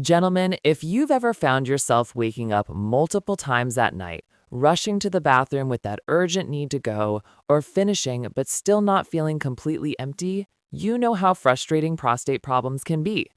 Gentlemen, if you've ever found yourself waking up multiple times at night, rushing to the bathroom with that urgent need to go, or finishing but still not feeling completely empty, you know how frustrating prostate problems can be.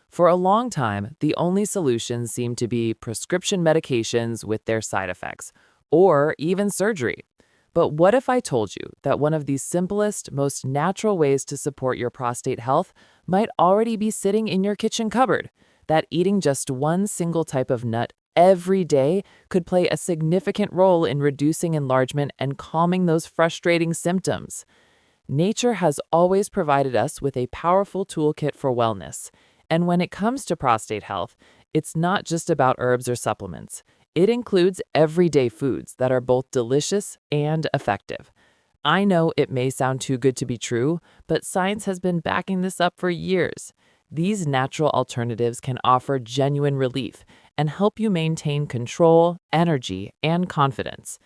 For a long time, the only solutions seemed to be prescription medications with their side effects, or even surgery. But what if I told you that one of the simplest, most natural ways to support your prostate health might already be sitting in your kitchen cupboard? That eating just one single type of nut every day could play a significant role in reducing enlargement and calming those frustrating symptoms. Nature has always provided us with a powerful toolkit for wellness. And when it comes to prostate health, it's not just about herbs or supplements. It includes everyday foods that are both delicious and effective. I know it may sound too good to be true, but science has been backing this up for years. These natural alternatives can offer genuine relief and help you maintain control, energy, and confidence.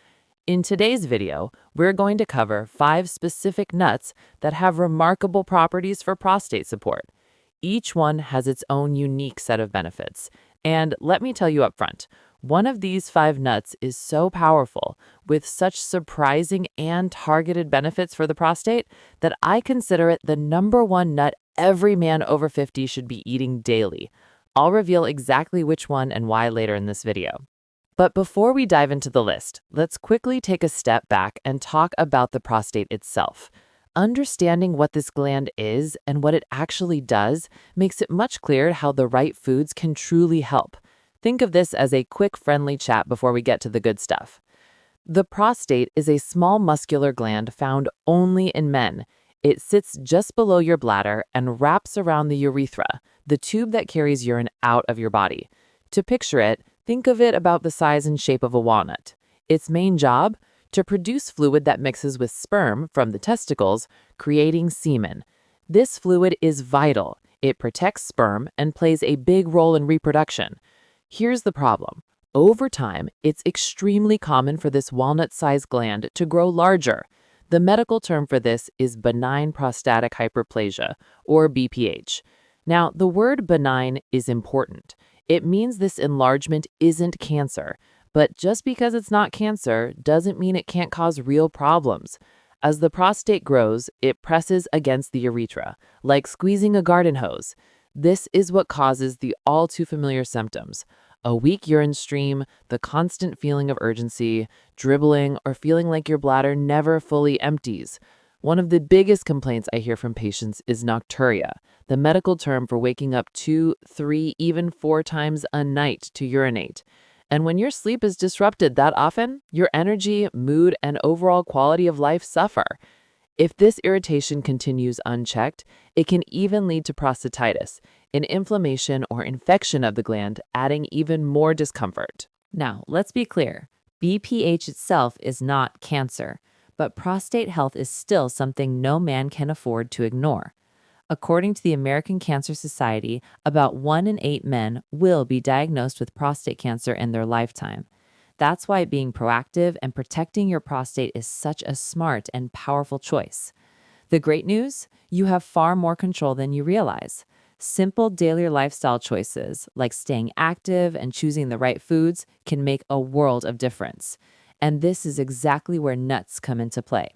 In today's video, we're going to cover 5 specific nuts that have remarkable properties for prostate support. Each one has its own unique set of benefits. And let me tell you up front, one of these 5 nuts is so powerful, with such surprising and targeted benefits for the prostate, that I consider it the #1 nut every man over 50 should be eating daily. I'll reveal exactly which one and why later in this video. But before we dive into the list, let's quickly take a step back and talk about the prostate itself. Understanding what this gland is and what it actually does makes it much clearer how the right foods can truly help. Think of this as a quick, friendly chat before we get to the good stuff. The prostate is a small muscular gland found only in men. It sits just below your bladder and wraps around the urethra, the tube that carries urine out of your body. To picture it, think of it about the size and shape of a walnut. Its main job? To produce fluid that mixes with sperm from the testicles, creating semen. This fluid is vital. It protects sperm and plays a big role in reproduction. Here's the problem. Over time, it's extremely common for this walnut-sized gland to grow larger. The medical term for this is benign prostatic hyperplasia, or BPH. Now, the word benign is important. It means this enlargement isn't cancer. But just because it's not cancer doesn't mean it can't cause real problems. As the prostate grows, it presses against the urethra, like squeezing a garden hose. This is what causes the all too familiar symptoms: a weak urine stream, the constant feeling of urgency, dribbling, or feeling like your bladder never fully empties. One of the biggest complaints I hear from patients is nocturia, the medical term for waking up 2, 3, even 4 times a night to urinate. And when your sleep is disrupted that often, your energy, mood, and overall quality of life suffer. If this irritation continues unchecked, it can even lead to prostatitis, an inflammation or infection of the gland, adding even more discomfort. Now, let's be clear. BPH itself is not cancer, but prostate health is still something no man can afford to ignore. According to the American Cancer Society, about 1 in 8 men will be diagnosed with prostate cancer in their lifetime. That's why being proactive and protecting your prostate is such a smart and powerful choice. The great news? You have far more control than you realize. Simple daily lifestyle choices, like staying active and choosing the right foods, can make a world of difference. And this is exactly where nuts come into play.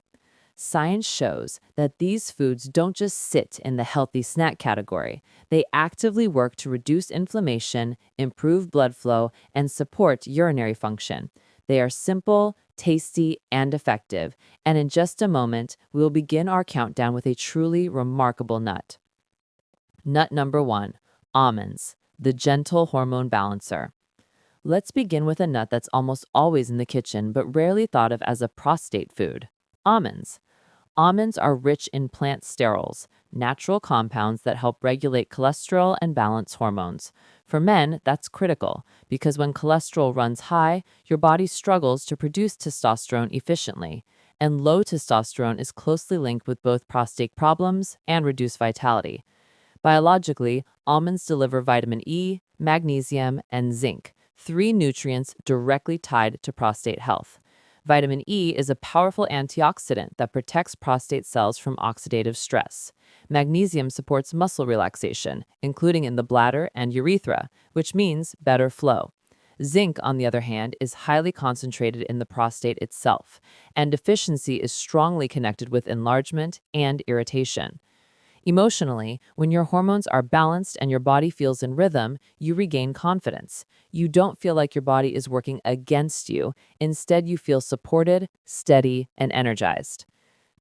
Science shows that these foods don't just sit in the healthy snack category. They actively work to reduce inflammation, improve blood flow, and support urinary function. They are simple, tasty, and effective. And in just a moment, we will begin our countdown with a truly remarkable nut. Nut number 1, almonds, the gentle hormone balancer. Let's begin with a nut that's almost always in the kitchen but rarely thought of as a prostate food: almonds. Almonds are rich in plant sterols, natural compounds that help regulate cholesterol and balance hormones. For men, that's critical because when cholesterol runs high, your body struggles to produce testosterone efficiently, and low testosterone is closely linked with both prostate problems and reduced vitality. Biologically, almonds deliver vitamin E, magnesium, and zinc, 3 nutrients directly tied to prostate health. Vitamin E is a powerful antioxidant that protects prostate cells from oxidative stress. Magnesium supports muscle relaxation, including in the bladder and urethra, which means better flow. Zinc, on the other hand, is highly concentrated in the prostate itself, and deficiency is strongly connected with enlargement and irritation. Emotionally, when your hormones are balanced and your body feels in rhythm, you regain confidence. You don't feel like your body is working against you. Instead, you feel supported, steady, and energized.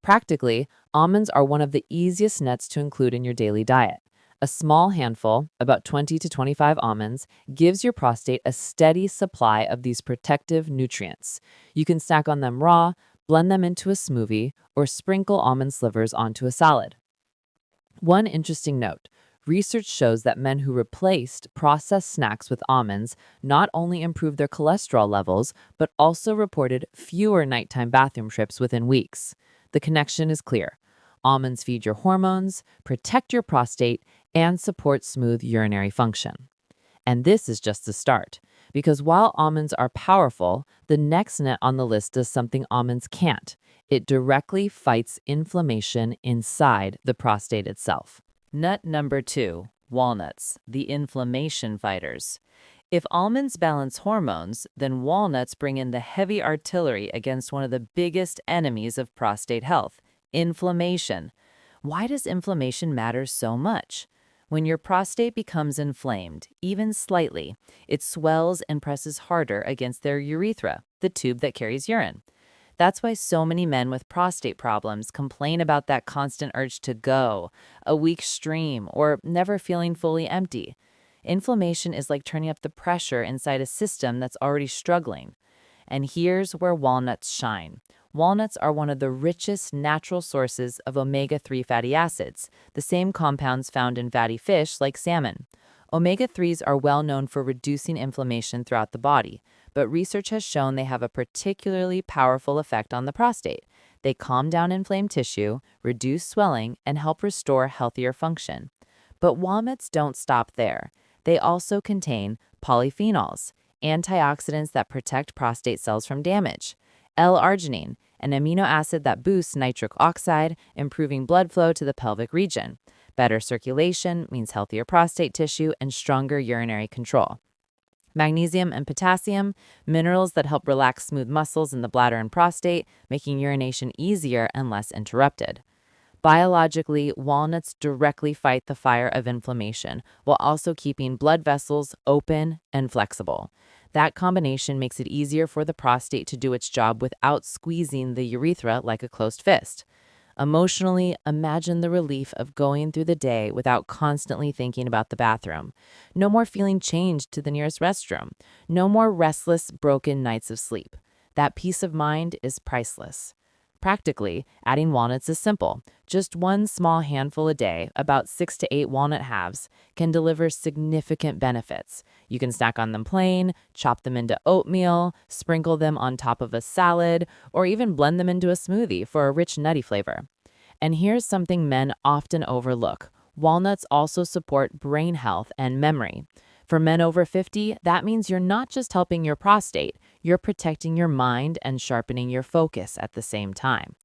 Practically, almonds are one of the easiest nuts to include in your daily diet. A small handful, about 20 to 25 almonds, gives your prostate a steady supply of these protective nutrients. You can snack on them raw, blend them into a smoothie, or sprinkle almond slivers onto a salad. One interesting note: research shows that men who replaced processed snacks with almonds not only improved their cholesterol levels, but also reported fewer nighttime bathroom trips within weeks. The connection is clear. Almonds feed your hormones, protect your prostate, and support smooth urinary function. And this is just the start, because while almonds are powerful, the next nut on the list does something almonds can't. It directly fights inflammation inside the prostate itself. Nut number 2, walnuts, the inflammation fighters. If almonds balance hormones, then walnuts bring in the heavy artillery against one of the biggest enemies of prostate health: inflammation. Why does inflammation matter so much? When your prostate becomes inflamed, even slightly, it swells and presses harder against their urethra, the tube that carries urine. That's why so many men with prostate problems complain about that constant urge to go, a weak stream, or never feeling fully empty. Inflammation is like turning up the pressure inside a system that's already struggling. And here's where walnuts shine. Walnuts are one of the richest natural sources of omega-3 fatty acids, the same compounds found in fatty fish like salmon. Omega-3s are well known for reducing inflammation throughout the body, but research has shown they have a particularly powerful effect on the prostate. They calm down inflamed tissue, reduce swelling, and help restore healthier function. But walnuts don't stop there. They also contain polyphenols, antioxidants that protect prostate cells from damage, L-arginine, an amino acid that boosts nitric oxide, improving blood flow to the pelvic region. Better circulation means healthier prostate tissue and stronger urinary control. Magnesium and potassium, minerals that help relax smooth muscles in the bladder and prostate, making urination easier and less interrupted. Biologically, walnuts directly fight the fire of inflammation while also keeping blood vessels open and flexible. That combination makes it easier for the prostate to do its job without squeezing the urethra like a closed fist. Emotionally, imagine the relief of going through the day without constantly thinking about the bathroom. No more feeling chained to the nearest restroom. No more restless, broken nights of sleep. That peace of mind is priceless. Practically, adding walnuts is simple. Just one small handful a day, about 6 to 8 walnut halves, can deliver significant benefits. You can snack on them plain, chop them into oatmeal, sprinkle them on top of a salad, or even blend them into a smoothie for a rich nutty flavor. And here's something men often overlook. Walnuts also support brain health and memory. For men over 50, that means you're not just helping your prostate, you're protecting your mind and sharpening your focus at the same time.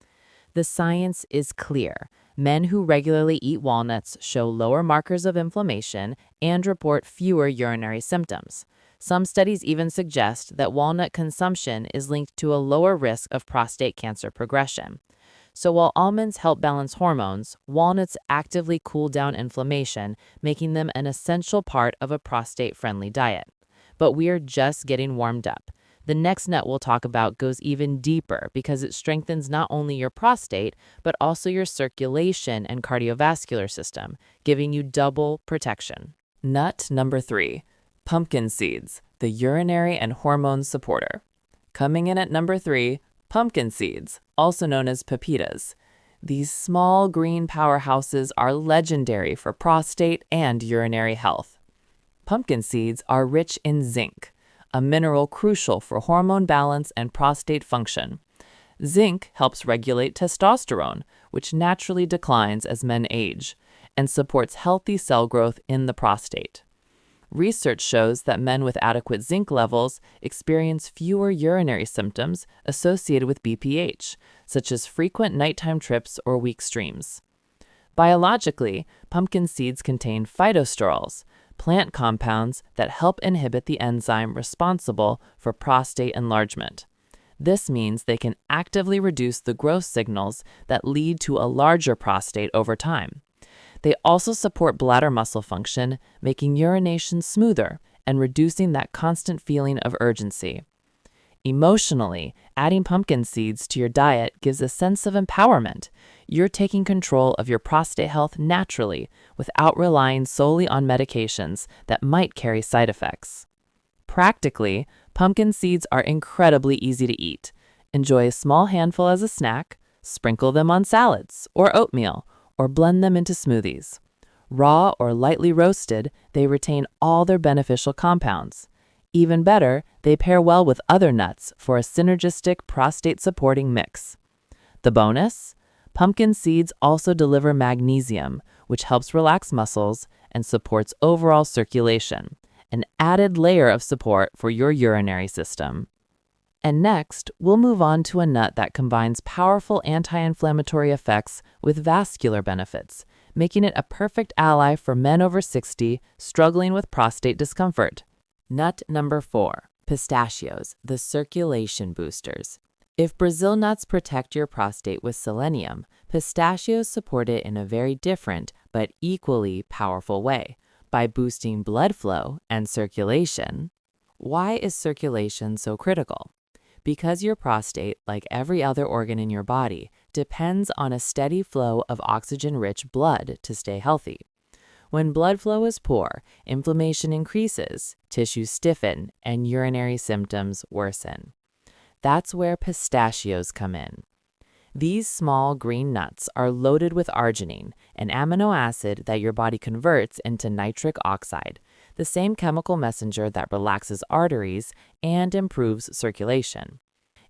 The science is clear. Men who regularly eat walnuts show lower markers of inflammation and report fewer urinary symptoms. Some studies even suggest that walnut consumption is linked to a lower risk of prostate cancer progression. So while almonds help balance hormones, walnuts actively cool down inflammation, making them an essential part of a prostate-friendly diet. But we are just getting warmed up. The next nut we'll talk about goes even deeper because it strengthens not only your prostate, but also your circulation and cardiovascular system, giving you double protection. Nut number 3, pumpkin seeds, the urinary and hormone supporter. Coming in at number 3, pumpkin seeds, also known as pepitas. These small green powerhouses are legendary for prostate and urinary health. Pumpkin seeds are rich in zinc, a mineral crucial for hormone balance and prostate function. Zinc helps regulate testosterone, which naturally declines as men age, and supports healthy cell growth in the prostate. Research shows that men with adequate zinc levels experience fewer urinary symptoms associated with BPH, such as frequent nighttime trips or weak streams. Biologically, pumpkin seeds contain phytosterols, plant compounds that help inhibit the enzyme responsible for prostate enlargement. This means they can actively reduce the growth signals that lead to a larger prostate over time. They also support bladder muscle function, making urination smoother and reducing that constant feeling of urgency. Emotionally, adding pumpkin seeds to your diet gives a sense of empowerment. You're taking control of your prostate health naturally without relying solely on medications that might carry side effects. Practically, pumpkin seeds are incredibly easy to eat. Enjoy a small handful as a snack, sprinkle them on salads or oatmeal, or blend them into smoothies. Raw or lightly roasted, they retain all their beneficial compounds. Even better, they pair well with other nuts for a synergistic prostate-supporting mix. The bonus? Pumpkin seeds also deliver magnesium, which helps relax muscles and supports overall circulation, an added layer of support for your urinary system. And next, we'll move on to a nut that combines powerful anti-inflammatory effects with vascular benefits, making it a perfect ally for men over 60 struggling with prostate discomfort. Nut number 4, pistachios, the circulation boosters. If Brazil nuts protect your prostate with selenium, pistachios support it in a very different but equally powerful way by boosting blood flow and circulation. Why is circulation so critical? Because your prostate, like every other organ in your body, depends on a steady flow of oxygen-rich blood to stay healthy. When blood flow is poor, inflammation increases, tissues stiffen, and urinary symptoms worsen. That's where pistachios come in. These small green nuts are loaded with arginine, an amino acid that your body converts into nitric oxide, the same chemical messenger that relaxes arteries and improves circulation.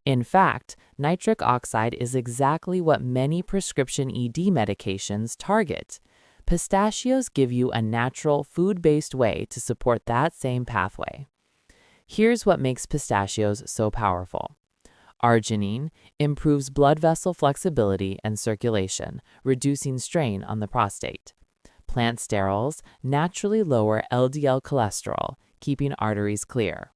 In fact, nitric oxide is exactly what many prescription ED medications target. Pistachios give you a natural, food-based way to support that same pathway. Here's what makes pistachios so powerful. Arginine improves blood vessel flexibility and circulation, reducing strain on the prostate. Plant sterols naturally lower LDL cholesterol, keeping arteries clear.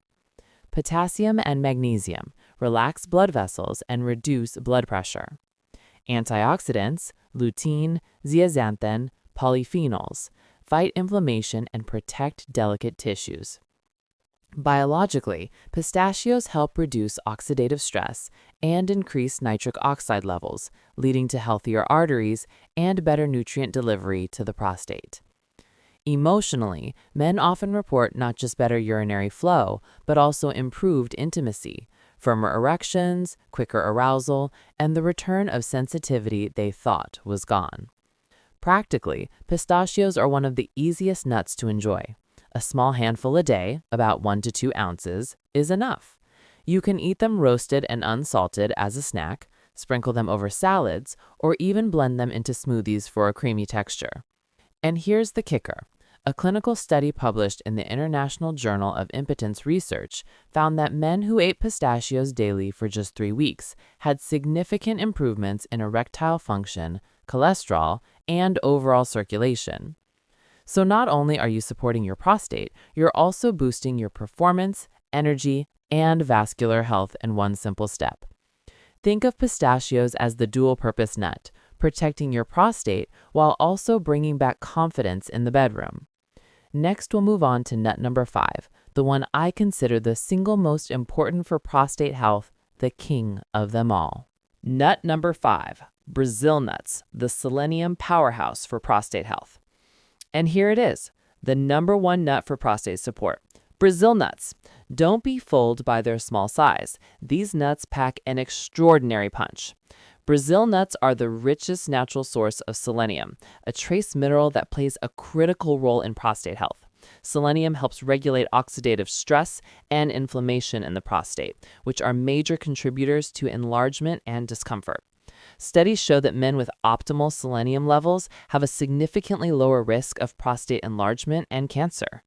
Potassium and magnesium relax blood vessels and reduce blood pressure. Antioxidants, lutein, zeaxanthin, polyphenols, fight inflammation and protect delicate tissues. Biologically, pistachios help reduce oxidative stress and increase nitric oxide levels, leading to healthier arteries and better nutrient delivery to the prostate. Emotionally, men often report not just better urinary flow, but also improved intimacy, firmer erections, quicker arousal, and the return of sensitivity they thought was gone. Practically, pistachios are one of the easiest nuts to enjoy. A small handful a day, about 1 to 2 ounces, is enough. You can eat them roasted and unsalted as a snack, sprinkle them over salads, or even blend them into smoothies for a creamy texture. And here's the kicker. A clinical study published in the International Journal of Impotence Research found that men who ate pistachios daily for just 3 weeks had significant improvements in erectile function, cholesterol, and overall circulation. So not only are you supporting your prostate, you're also boosting your performance, energy, and vascular health in one simple step. Think of pistachios as the dual-purpose nut, protecting your prostate while also bringing back confidence in the bedroom. Next, we'll move on to nut number 5, the one I consider the single most important for prostate health, the king of them all. Nut number 5, Brazil nuts, the selenium powerhouse for prostate health. And here it is, the number 1 nut for prostate support. Brazil nuts. Don't be fooled by their small size. These nuts pack an extraordinary punch. Brazil nuts are the richest natural source of selenium, a trace mineral that plays a critical role in prostate health. Selenium helps regulate oxidative stress and inflammation in the prostate, which are major contributors to enlargement and discomfort. Studies show that men with optimal selenium levels have a significantly lower risk of prostate enlargement and cancer.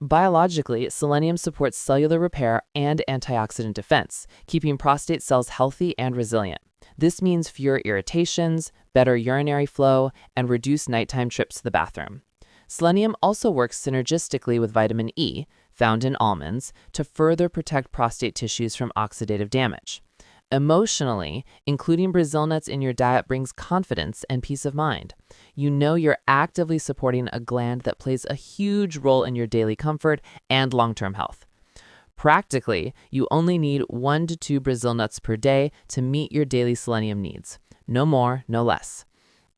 Biologically, selenium supports cellular repair and antioxidant defense, keeping prostate cells healthy and resilient. This means fewer irritations, better urinary flow, and reduced nighttime trips to the bathroom. Selenium also works synergistically with vitamin E, found in almonds, to further protect prostate tissues from oxidative damage. Emotionally, including Brazil nuts in your diet brings confidence and peace of mind. You know you're actively supporting a gland that plays a huge role in your daily comfort and long-term health. Practically, you only need 1 to 2 Brazil nuts per day to meet your daily selenium needs. No more, no less.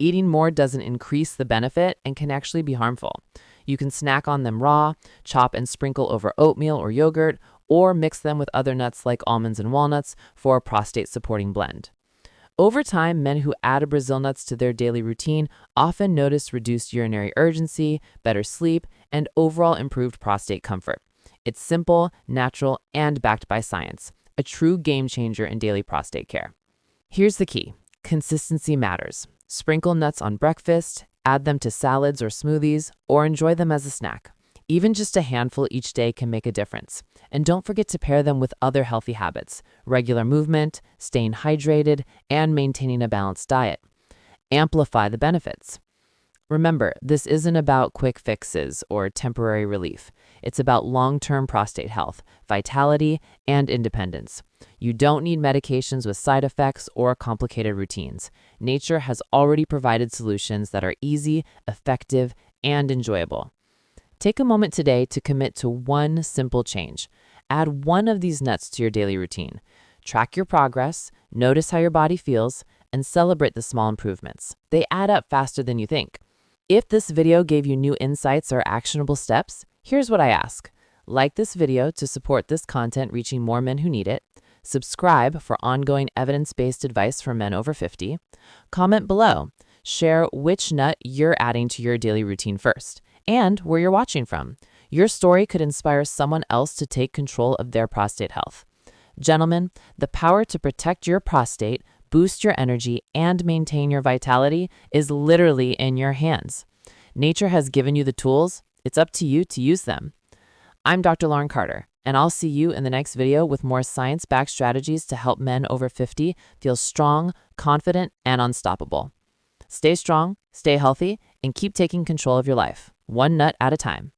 Eating more doesn't increase the benefit and can actually be harmful. You can snack on them raw, chop and sprinkle over oatmeal or yogurt, or mix them with other nuts like almonds and walnuts for a prostate-supporting blend. Over time, men who add Brazil nuts to their daily routine often notice reduced urinary urgency, better sleep, and overall improved prostate comfort. It's simple, natural, and backed by science, a true game changer in daily prostate care. Here's the key. Consistency matters. Sprinkle nuts on breakfast, add them to salads or smoothies, or enjoy them as a snack. Even just a handful each day can make a difference. And don't forget to pair them with other healthy habits: regular movement, staying hydrated, and maintaining a balanced diet. Amplify the benefits. Remember, this isn't about quick fixes or temporary relief. It's about long-term prostate health, vitality, and independence. You don't need medications with side effects or complicated routines. Nature has already provided solutions that are easy, effective, and enjoyable. Take a moment today to commit to one simple change. Add one of these nuts to your daily routine. Track your progress, notice how your body feels, and celebrate the small improvements. They add up faster than you think. If this video gave you new insights or actionable steps, here's what I ask. Like this video to support this content reaching more men who need it. Subscribe for ongoing evidence-based advice for men over 50. Comment below. Share which nut you're adding to your daily routine first, and where you're watching from. Your story could inspire someone else to take control of their prostate health. Gentlemen, the power to protect your prostate, boost your energy, and maintain your vitality is literally in your hands. Nature has given you the tools. It's up to you to use them. I'm Dr. Lauren Carter, and I'll see you in the next video with more science-backed strategies to help men over 50 feel strong, confident, and unstoppable. Stay strong, stay healthy, and keep taking control of your life, one nut at a time.